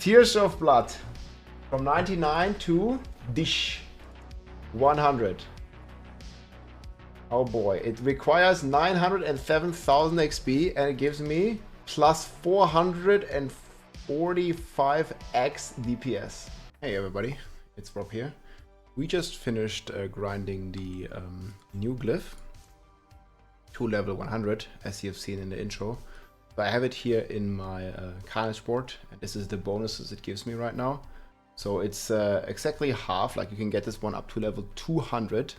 Tears of Blood from 99 to dish 100. Oh boy, it requires 907,000 XP and it gives me plus 445x DPS. Hey everybody, it's Rob here. We just finished grinding the new glyph to level 100, as you've seen in the intro. So I have it here in my carnage board, and this is the bonuses it gives me right now. So it's exactly half, like you can get this one up to level 200.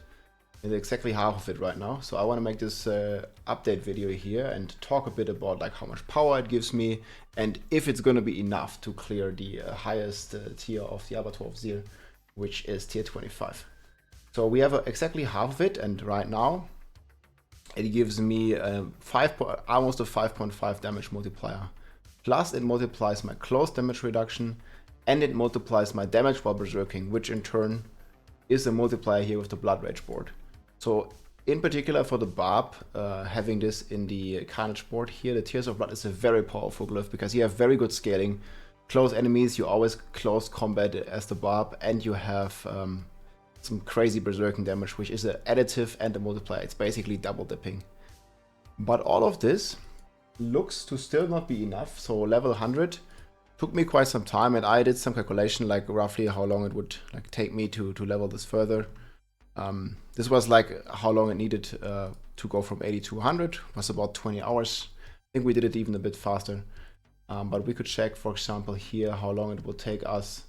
It's exactly half of it right now. So I want to make this update video here and talk a bit about like how much power it gives me and if it's going to be enough to clear the highest tier of the Abattoir of Zeal, which is tier 25. So we have exactly half of it, and right now it gives me almost a 5.5 damage multiplier. Plus it multiplies my close damage reduction and it multiplies my damage while berserking, which in turn is a multiplier here with the Blood Rage board. So in particular for the Barb, having this in the Carnage board here, the Tears of Blood is a very powerful glyph because you have very good scaling. Close enemies, you always close combat as the Barb, and you have some crazy berserking damage, which is an additive and a multiplier. It's basically double dipping. But all of this looks to still not be enough. So level 100 took me quite some time, and I did some calculation like roughly how long it would like take me to level this further. This was like how long it needed to go from 80 to 100, was about 20 hours. I think we did it even a bit faster. But we could check, for example, here how long it will take us,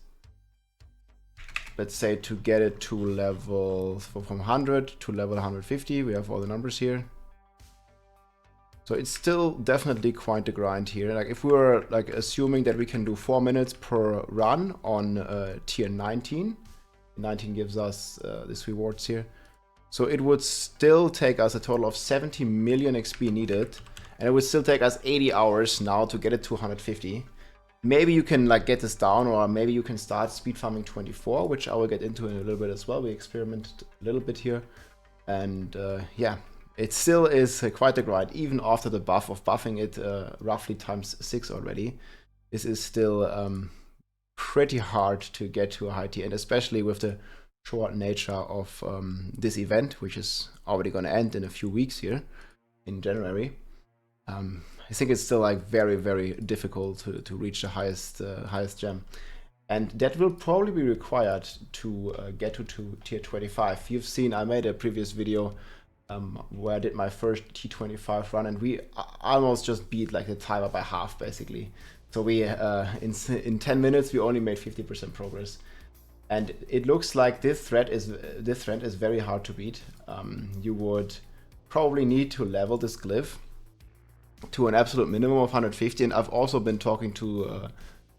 let's say, to get it to level from 100 to level 150. We have all the numbers here. So it's still definitely quite a grind here. Like if we were like assuming that we can do 4 minutes per run on tier 19, 19 gives us these rewards here. So it would still take us a total of 70 million XP needed, and it would still take us 80 hours now to get it to 150. Maybe you can like get this down, or maybe you can start speed farming 24, which I will get into in a little bit as well. We experimented a little bit here, and yeah, it still is quite a grind, even after the buff of buffing it roughly times 6 already. This is still pretty hard to get to a high tier, and especially with the short nature of this event, which is already going to end in a few weeks here in January. I think it's still like very, very difficult to reach the highest gem, and that will probably be required to get to tier 25. You've seen I made a previous video where I did my first T25 run, and we almost just beat like the timer by half basically. So we in 10 minutes we only made 50% progress, and it looks like this thread is very hard to beat. You would probably need to level this glyph to an absolute minimum of 150, and I've also been talking to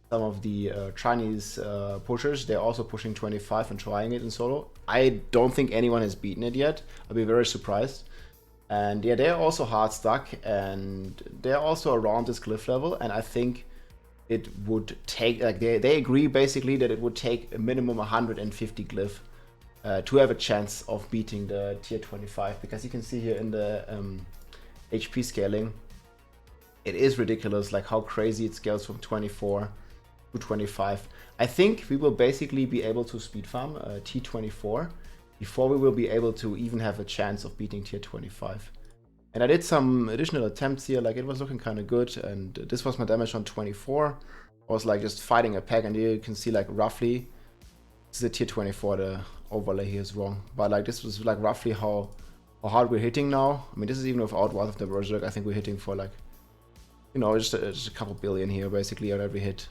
some of the Chinese pushers. They're also pushing 25 and trying it in solo. I don't think anyone has beaten it yet. I'll be very surprised. And yeah, they're also hard stuck, and they're also around this glyph level, and I think it would take, like they agree basically that it would take a minimum 150 glyph to have a chance of beating the tier 25, because you can see here in the HP scaling, it is ridiculous like how crazy it scales from 24 to 25. I think we will basically be able to speed farm T24 before we will be able to even have a chance of beating tier 25. And I did some additional attempts here, like it was looking kind of good, and this was my damage on 24. I was like just fighting a pack, and you can see like roughly, this is a tier 24, the overlay here is wrong, but like this was like roughly how hard we're hitting now. I mean, this is even without Wrath of the Berserk. I think we're hitting for like, you know, just a couple billion here basically on every hit,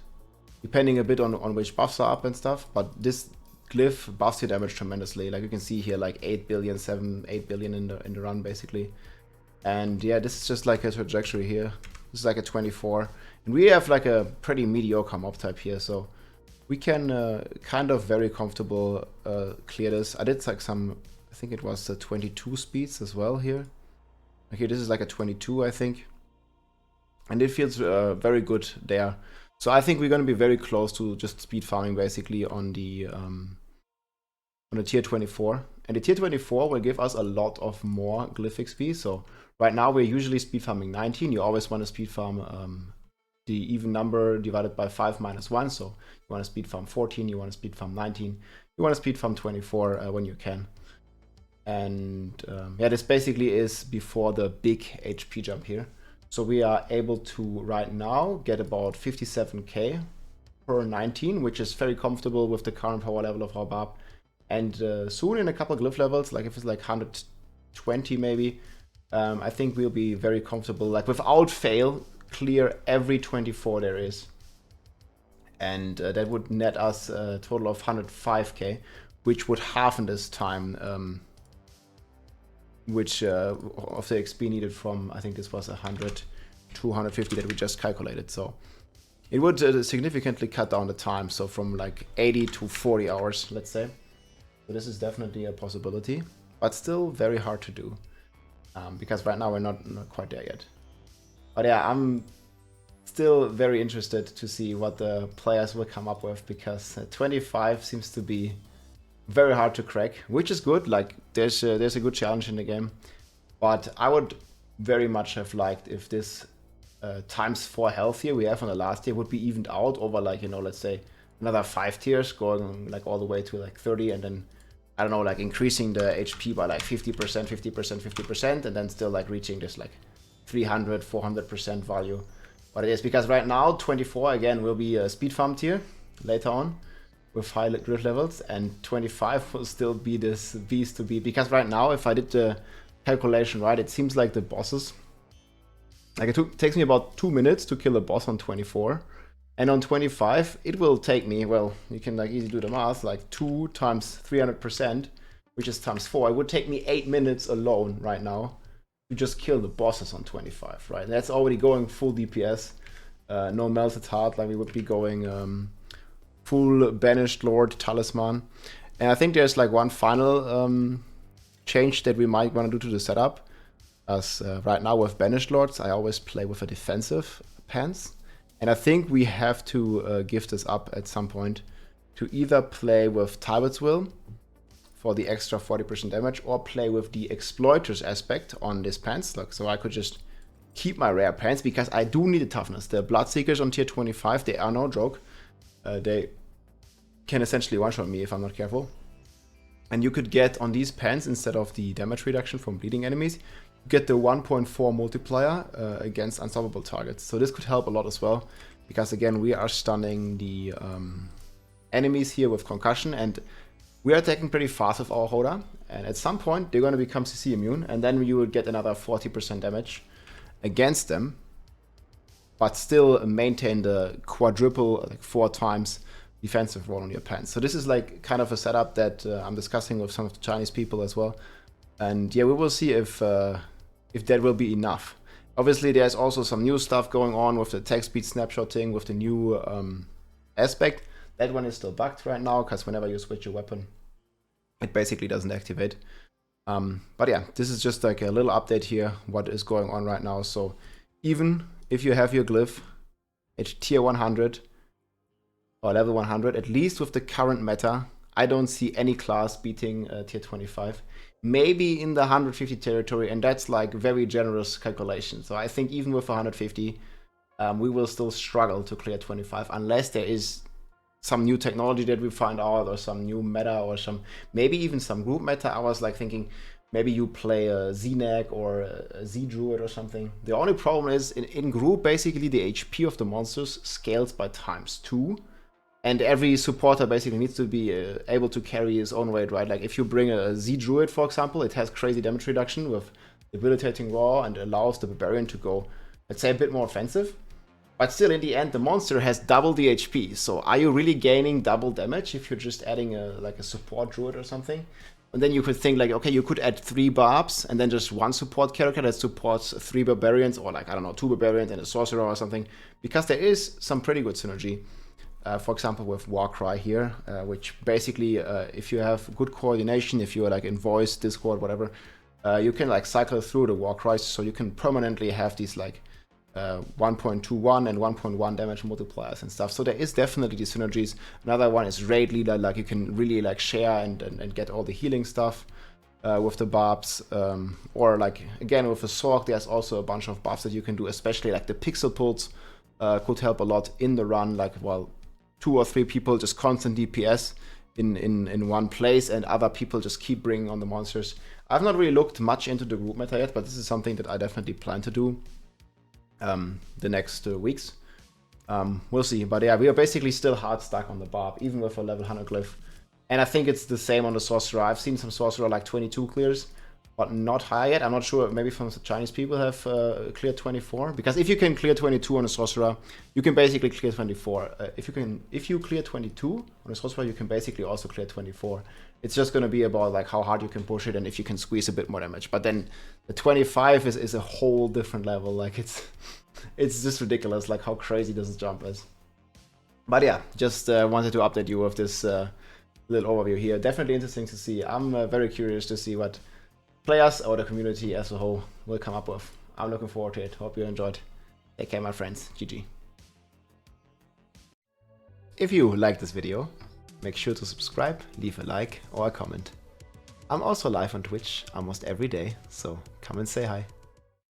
depending a bit on which buffs are up and stuff. But this glyph buffs your damage tremendously. Like you can see here, like 8 billion, 8 billion in the run basically. And yeah, this is just like a trajectory here. This is like a 24, and we have like a pretty mediocre mob type here, so we can kind of very comfortable clear this. I did like some, I think it was 22 speeds as well here. Okay, this is like a 22, I think. And it feels very good there. So I think we're going to be very close to just speed farming basically on the tier 24. And the tier 24 will give us a lot of more Glyph XP. So right now we're usually speed farming 19. You always want to speed farm the even number divided by 5 minus 1. So you want to speed farm 14, you want to speed farm 19, you want to speed farm 24 when you can. And yeah, this basically is before the big HP jump here. So we are able to right now get about 57k per 19, which is very comfortable with the current power level of our Barb. And soon in a couple of glyph levels, like if it's like 120 maybe, I think we'll be very comfortable, like without fail, clear every 24 there is. And that would net us a total of 105k, which would halven this time, which of the XP needed from, I think this was 100 to 150 that we just calculated. So it would significantly cut down the time, so from like 80 to 40 hours, let's say. So this is definitely a possibility, but still very hard to do, because right now we're not quite there yet. But yeah, I'm still very interested to see what the players will come up with, because 25 seems to be very hard to crack, which is good. Like there's a good challenge in the game, but I would very much have liked if this times 4 health here we have on the last tier would be evened out over, like, you know, let's say another 5 tiers going like all the way to like 30, and then I don't know, like increasing the HP by like 50%, 50%, 50%, and then still like reaching this like 300, 400% value. But it is because right now 24 again will be a speed farm tier later on with high grid levels, and 25 will still be this beast to beat, because right now, if I did the calculation right, it seems like the bosses, like it takes me about 2 minutes to kill a boss on 24, and on 25 it will take me, well, you can like easily do the math, like 2 times 300%, which is times 4, it would take me 8 minutes alone right now to just kill the bosses on 25, right? And that's already going full DPS, no melted heart, like we would be going full banished lord talisman. And I think there's like one final change that we might want to do to the setup, as right now with banished lords I always play with a defensive pants, and I think we have to give this up at some point to either play with Tybet's Will for the extra 40% damage, or play with the exploiters aspect on this pants. Like, so I could just keep my rare pants, because I do need the toughness. The Bloodseekers on tier 25, they are no joke. They can essentially one-shot me if I'm not careful. And you could get on these pants, instead of the damage reduction from bleeding enemies, you get the 1.4 multiplier against unstoppable targets. So this could help a lot as well, because again, we are stunning the enemies here with concussion, and we are attacking pretty fast with our Hoda. And at some point, they're going to become CC immune, and then you would get another 40% damage against them, but still maintain the quadruple, like 4 times defensive roll on your pants. So this is like kind of a setup that I'm discussing with some of the Chinese people as well. And yeah, we will see if that will be enough. Obviously, there's also some new stuff going on with the text speed snapshotting, with the new aspect. That one is still bugged right now, because whenever you switch your weapon, it basically doesn't activate. But yeah, this is just like a little update here, what is going on right now. So even if you have your glyph at tier 100 or level 100, at least with the current meta, I don't see any class beating tier 25. Maybe in the 150 territory, and that's like very generous calculation. So I think even with 150, we will still struggle to clear 25, unless there is some new technology that we find out, or some new meta, or maybe even some group meta. I was like thinking, maybe you play a Z-Nag or a Z-Druid or something. The only problem is, in group, basically the HP of the monsters scales by _2. And every supporter basically needs to be able to carry his own weight, right? Like if you bring a Z-Druid, for example, it has crazy damage reduction with debilitating raw, and allows the Barbarian to go, let's say, a bit more offensive. But still, in the end, the monster has double the HP. So are you really gaining double damage if you're just adding like a support Druid or something? And then you could think like, okay, you could add 3 Barbs and then just 1 support character that supports 3 Barbarians, or like, I don't know, 2 Barbarians and a Sorcerer or something. Because there is some pretty good synergy. For example, with Warcry here, which basically, if you have good coordination, if you are like in voice, Discord, whatever, you can like cycle through the Warcries, so you can permanently have these like 1.21 and 1.1 damage multipliers and stuff. So there is definitely these synergies. Another one is Raid Leader, like you can really like share and get all the healing stuff with the Barbs. Or like, again, with the Sorg, there's also a bunch of buffs that you can do, especially like the Pixel Pulse could help a lot in the run, like, well, 2 or 3 people just constant DPS in one place, and other people just keep bringing on the monsters. I've not really looked much into the group meta yet, but this is something that I definitely plan to do the next weeks. We'll see, but yeah, we are basically still hard stuck on the Barb, even with a level 100 Glyph. And I think it's the same on the Sorcerer. I've seen some Sorcerer like 22 clears, but not high yet. I'm not sure, maybe some Chinese people have cleared 24, because if you can clear 22 on a Sorcerer, you can basically clear 24. If you clear 22 on a Sorcerer, you can basically also clear 24. It's just going to be about like how hard you can push it and if you can squeeze a bit more damage. But then the 25 is a whole different level. Like it's just ridiculous, like how crazy this jump is. But yeah, just wanted to update you with this little overview here. Definitely interesting to see. I'm very curious to see what players or the community as a whole will come up with. I'm looking forward to it. Hope you enjoyed. Take care, my friends. GG. If you like this video, make sure to subscribe, leave a like or a comment. I'm also live on Twitch almost every day, so come and say hi.